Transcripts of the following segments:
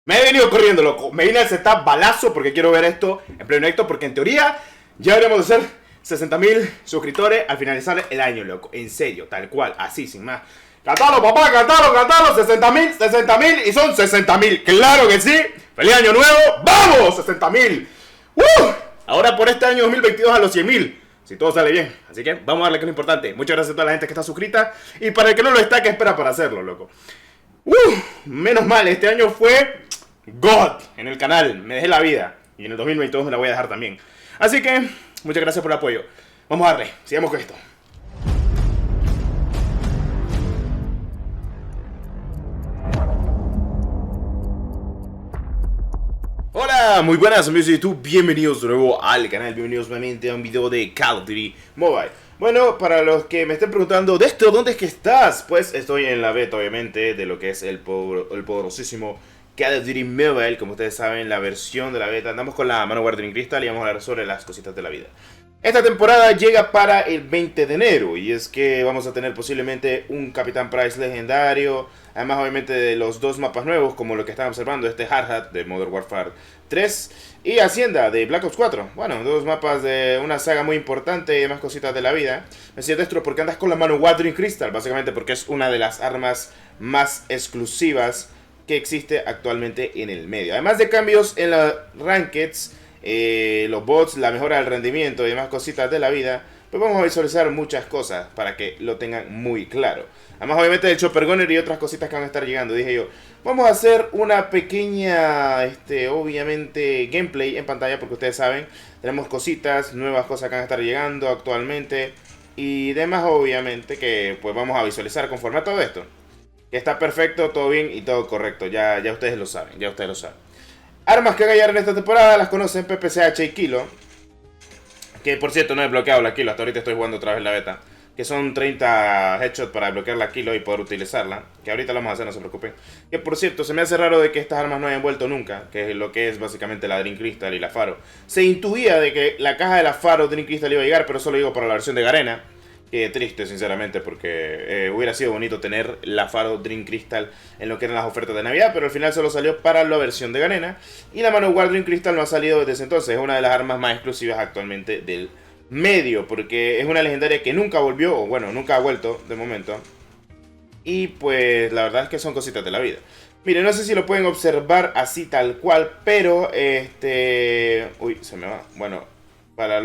Me he venido corriendo, loco. Me vine al setup balazo porque quiero ver esto en pleno directo. Porque en teoría ya deberíamos de ser 60.000 suscriptores al finalizar el año, loco. En serio, tal cual, así, sin más. Cantalo, papá, cantalo, cantalo. 60.000 y son 60.000. Claro que sí. ¡Feliz año nuevo! ¡Vamos! 60.000. Ahora por este año 2022 a los 100.000. Si todo sale bien. Así que vamos a darle que es lo importante. Muchas gracias a toda la gente que está suscrita. Y para el que no lo está, ¿qué espera para hacerlo, loco? Menos mal, este año fue God en el canal. Me dejé la vida. Y en el 2022 me la voy a dejar también. Así que, muchas gracias por el apoyo. Vamos a darle, sigamos con esto. Hola, muy buenas amigos de YouTube, bienvenidos de nuevo al canal, bienvenidos nuevamente a un video de Call of Duty Mobile. Bueno, para los que me estén preguntando, Dexter, ¿dónde es que estás? Pues estoy en la beta, obviamente, de lo que es el poderosísimo Call of Duty Mobile. Como ustedes saben, la versión de la beta, andamos con la Manowar Dream Crystal y vamos a hablar sobre las cositas de la vida. Esta temporada llega para el 20 de enero y es que vamos a tener posiblemente un Capitán Price legendario, además obviamente de los dos mapas nuevos como lo que están observando, este Hard Hat de Modern Warfare 3 y Hacienda de Black Ops 4. Bueno, dos mapas de una saga muy importante y demás cositas de la vida. Me decía Destro, ¿por qué andas con la mano Watering Crystal? Básicamente porque es una de las armas más exclusivas que existe actualmente en el medio. Además de cambios en las Rankeds, los bots, la mejora del rendimiento y demás cositas de la vida, pues vamos a visualizar muchas cosas para que lo tengan muy claro. Además obviamente el Chopper Gunner y otras cositas que van a estar llegando. Dije yo, vamos a hacer una pequeña, obviamente gameplay en pantalla, porque ustedes saben, tenemos cositas, nuevas cosas que van a estar llegando actualmente y demás, obviamente que pues vamos a visualizar conforme a todo esto. Que está perfecto, todo bien y todo correcto, ya ustedes lo saben, ya ustedes lo saben. Armas que gallar en esta temporada las conocen PPCH y Kilo. Que por cierto no he desbloqueado la Kilo, hasta ahorita estoy jugando otra vez la beta. Que son 30 headshots para desbloquear la Kilo y poder utilizarla. Que ahorita lo vamos a hacer, no se preocupen. Que por cierto, se me hace raro de que estas armas no hayan vuelto nunca. Que es lo que es básicamente la Dream Crystal y la Faro. Se intuía de que la caja de la Faro Dream Crystal iba a llegar, pero solo digo para la versión de Garena. Que triste sinceramente porque hubiera sido bonito tener la Faro Dream Crystal en lo que eran las ofertas de Navidad, pero al final solo salió para la versión de Garena y la Manowar Dream Crystal no ha salido desde entonces. Es una de las armas más exclusivas actualmente del medio porque es una legendaria que nunca volvió, o bueno, nunca ha vuelto de momento, y pues la verdad es que son cositas de la vida. Miren, no sé si lo pueden observar así tal cual, pero uy, se me va. Bueno, para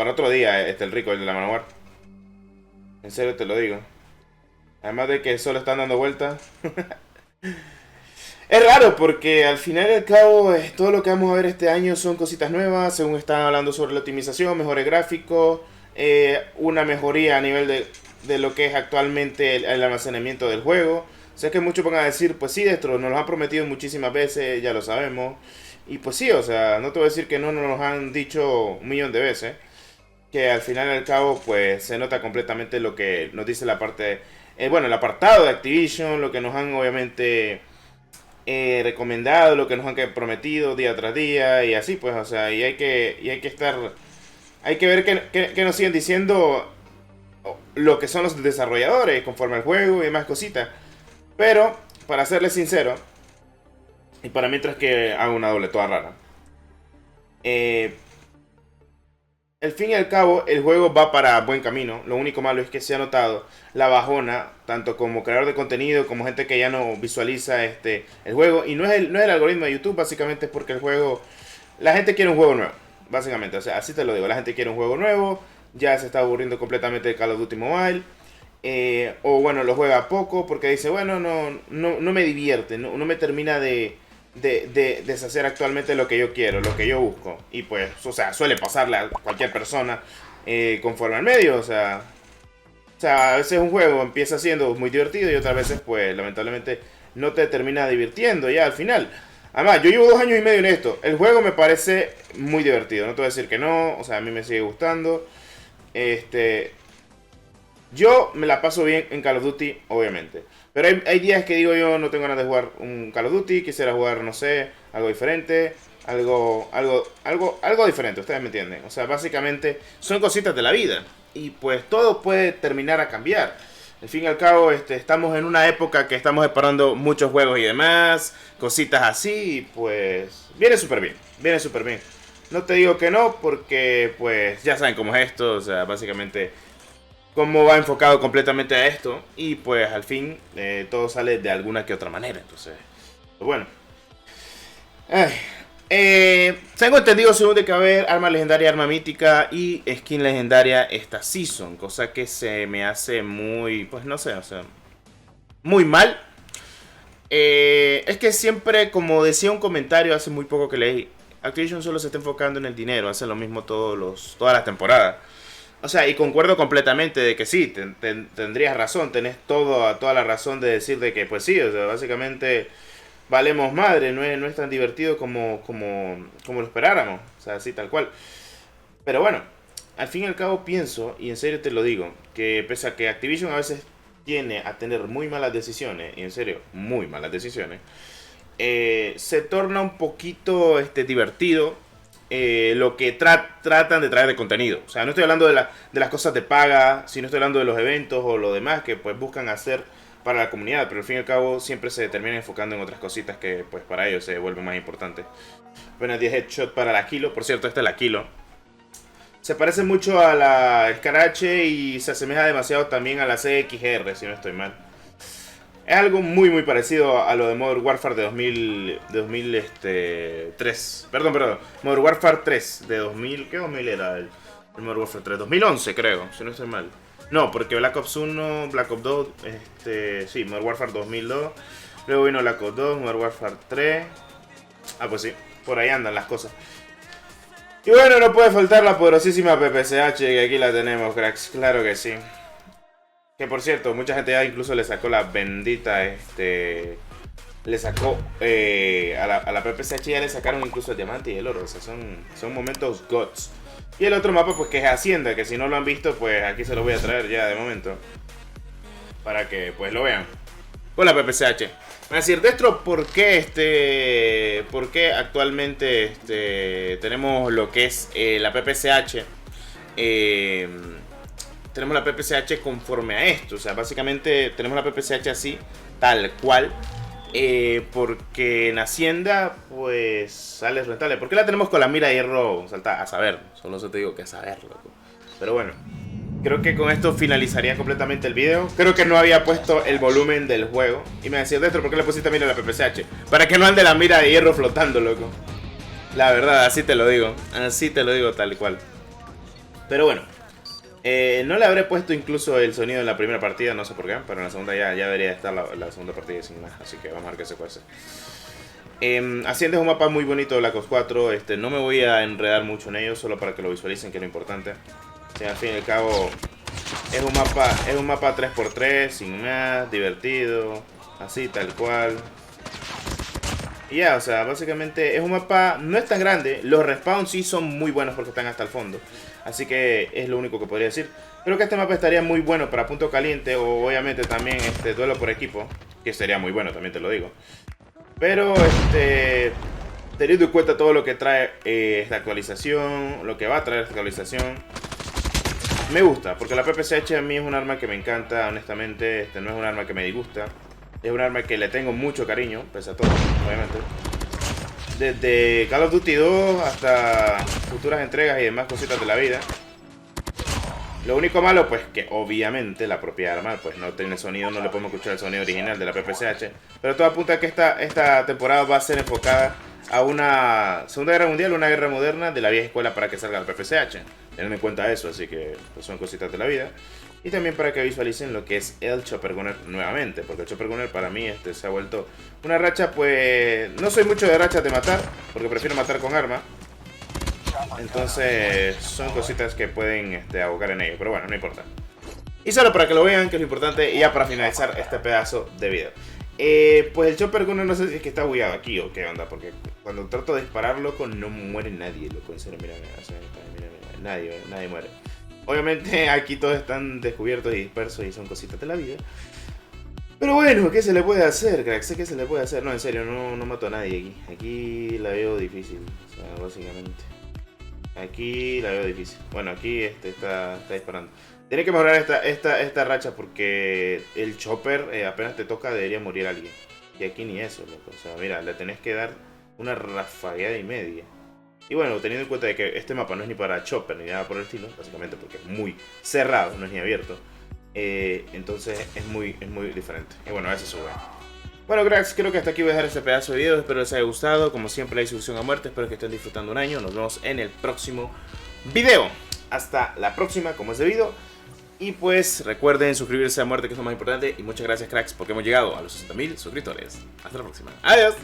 otro día, el rico, el de la Manowar. En serio te lo digo. Además de que solo están dando vueltas. Es raro porque al final y al cabo todo lo que vamos a ver este año son cositas nuevas. Según están hablando sobre la optimización, mejores gráficos, una mejoría a nivel de lo que es actualmente el almacenamiento del juego. Sé que muchos van a decir, pues sí, esto nos lo han prometido muchísimas veces, ya lo sabemos. Y pues sí, o sea, no te voy a decir que no nos lo han dicho un millón de veces. Que al final y al cabo pues se nota completamente lo que nos dice la parte, bueno, el apartado de Activision, lo que nos han obviamente recomendado, lo que nos han prometido día tras día y así pues, o sea, y hay que estar, hay que ver qué nos siguen diciendo lo que son los desarrolladores conforme al juego y demás cositas. Pero, para serles sincero, y para mientras que hago una doble toda rara, al fin y al cabo, el juego va para buen camino. Lo único malo es que se ha notado la bajona, tanto como creador de contenido, como gente que ya no visualiza el juego. Y no es el algoritmo de YouTube, básicamente es porque el juego... La gente quiere un juego nuevo, básicamente. O sea, así te lo digo, la gente quiere un juego nuevo. Ya se está aburriendo completamente de Call of Duty Mobile. O bueno, lo juega poco porque dice, bueno, no me divierte, no me termina de deshacer actualmente lo que yo quiero, lo que yo busco. Y pues, o sea, suele pasarle a cualquier persona conforme al medio, o sea, a veces un juego empieza siendo muy divertido y otras veces, pues, lamentablemente no te termina divirtiendo ya al final. Además, yo llevo 2 años y medio en esto. El juego me parece muy divertido, no te voy a decir que no, o sea, a mí me sigue gustando. Yo me la paso bien en Call of Duty, obviamente. Pero hay días que digo yo no tengo ganas de jugar un Call of Duty, quisiera jugar, no sé, algo diferente, algo diferente, ustedes me entienden. O sea, básicamente son cositas de la vida y pues todo puede terminar a cambiar. Al fin y al cabo, estamos en una época que estamos esperando muchos juegos y demás, cositas así, y pues viene súper bien, viene súper bien. No te digo que no, porque pues ya saben cómo es esto, o sea, básicamente cómo va enfocado completamente a esto, y pues al fin todo sale de alguna que otra manera, entonces, pues bueno. Ay, tengo entendido según de que va a haber arma legendaria, arma mítica y skin legendaria esta season, cosa que se me hace muy, pues no sé, o sea, muy mal. Es que siempre, como decía un comentario hace muy poco que leí, Activision solo se está enfocando en el dinero, hace lo mismo todas las temporadas. O sea, y concuerdo completamente de que sí, tendrías razón, tenés toda la razón de decir de que pues sí, o sea, básicamente valemos madre, no es tan divertido como lo esperáramos, o sea, así tal cual. Pero bueno, al fin y al cabo pienso, y en serio te lo digo, que pese a que Activision a veces tiene a tener muy malas decisiones, y en serio, muy malas decisiones, se torna un poquito divertido lo que tratan de traer de contenido. O sea, no estoy hablando de las cosas de paga, sino estoy hablando de los eventos o lo demás que pues buscan hacer para la comunidad, pero al fin y al cabo siempre se termina enfocando en otras cositas que pues para ellos se vuelven más importantes. Bueno, 10 headshot para la Kilo, por cierto, esta es la Kilo. Se parece mucho a la Scarache y se asemeja demasiado también a la CXR, si no estoy mal. Es algo muy parecido a lo de Modern Warfare de 2003. Perdón. Modern Warfare 3 de 2000. ¿Qué 2000 era el Modern Warfare 3? 2011 creo, si no estoy mal. No, porque Black Ops 1, Black Ops 2, sí, Modern Warfare 2002. Luego vino Black Ops 2, Modern Warfare 3. Ah, pues sí, por ahí andan las cosas. Y bueno, no puede faltar la poderosísima PPSH, que aquí la tenemos, cracks, claro que sí. Que por cierto, mucha gente ya incluso le sacó la bendita, le sacó, a la PPSH ya le sacaron incluso el diamante y el oro, o sea, son momentos gods. Y el otro mapa pues que es Hacienda, que si no lo han visto pues aquí se lo voy a traer ya de momento. Para que pues lo vean. Con la PPSH. Va a decir, Destro, ¿por qué actualmente tenemos lo que es la PPSH? Tenemos la PPSH conforme a esto. O sea, básicamente tenemos la PPSH así, tal cual. Porque en Hacienda, pues, sale rentable. ¿Por qué la tenemos con la mira de hierro? Salta a saber. Solo eso te digo que a saber, loco. Pero bueno. Creo que con esto finalizaría completamente el video. Creo que no había puesto el volumen del juego. Y me decía, Destro, ¿por qué le pusiste mira a la PPSH? Para que no ande la mira de hierro flotando, loco. La verdad, así te lo digo. Así te lo digo tal cual. Pero bueno. No le habré puesto incluso el sonido en la primera partida, no sé por qué. Pero en la segunda ya debería estar la segunda partida sin más. Así que vamos a ver qué se puede hacer. Hacienda es un mapa muy bonito de Black Ops 4. No me voy a enredar mucho en ello, solo para que lo visualicen, que es lo importante. Sí, al fin y al cabo es un mapa 3x3, sin más, divertido, así tal cual. Y ya, o sea, básicamente es un mapa, no es tan grande, los respawns sí son muy buenos porque están hasta el fondo. Así que es lo único que podría decir. Creo que este mapa estaría muy bueno para punto caliente o obviamente también duelo por equipo, que sería muy bueno, también te lo digo. Pero teniendo en cuenta todo lo que trae esta actualización, lo que va a traer esta actualización, me gusta, porque la PPSH a mí es un arma que me encanta, honestamente, no es un arma que me disgusta. Es un arma que le tengo mucho cariño, pese a todo, obviamente. Desde Call of Duty 2 hasta futuras entregas y demás cositas de la vida. Lo único malo, pues, que obviamente la propia arma, pues, no tiene sonido, no le podemos escuchar el sonido original de la PPSH. Pero todo apunta a que esta temporada va a ser enfocada a una Segunda Guerra Mundial, una guerra moderna de la vieja escuela para que salga el PPSH. Tengan en cuenta eso, así que pues, son cositas de la vida. Y también para que visualicen lo que es el Chopper Gunner nuevamente, porque el Chopper Gunner para mí se ha vuelto una racha, pues no soy mucho de rachas de matar, porque prefiero matar con arma. Entonces son cositas que pueden abocar en ello, pero bueno, no importa. Y solo para que lo vean, que es lo importante, y ya para finalizar este pedazo de video. Pues el Chopper Gunner no sé si es que está bugueado aquí o qué onda, porque cuando trato de disparar, loco, no muere nadie, loco, en serio, mira, nadie muere. Obviamente aquí todos están descubiertos y dispersos y son cositas de la vida. Pero bueno, ¿qué se le puede hacer, crack? Sé que se le puede hacer. No, en serio, no mato a nadie aquí. Aquí la veo difícil, o sea, básicamente. Aquí la veo difícil. Bueno, aquí está disparando. Tiene que mejorar esta racha porque el chopper apenas te toca debería morir alguien. Y aquí ni eso, loco. O sea, mira, le tenés que dar una rafagueada y media. Y bueno, teniendo en cuenta de que este mapa no es ni para chopper ni nada por el estilo, básicamente porque es muy cerrado, no es ni abierto. Entonces es muy diferente. Y bueno, a veces sube. Bueno, cracks, creo que hasta aquí voy a dejar este pedazo de video. Espero les haya gustado. Como siempre, la discusión a muerte. Espero que estén disfrutando un año. Nos vemos en el próximo video. Hasta la próxima, como es debido. Y pues recuerden suscribirse a muerte, que es lo más importante. Y muchas gracias, cracks, porque hemos llegado a los 60.000 suscriptores. Hasta la próxima. Adiós.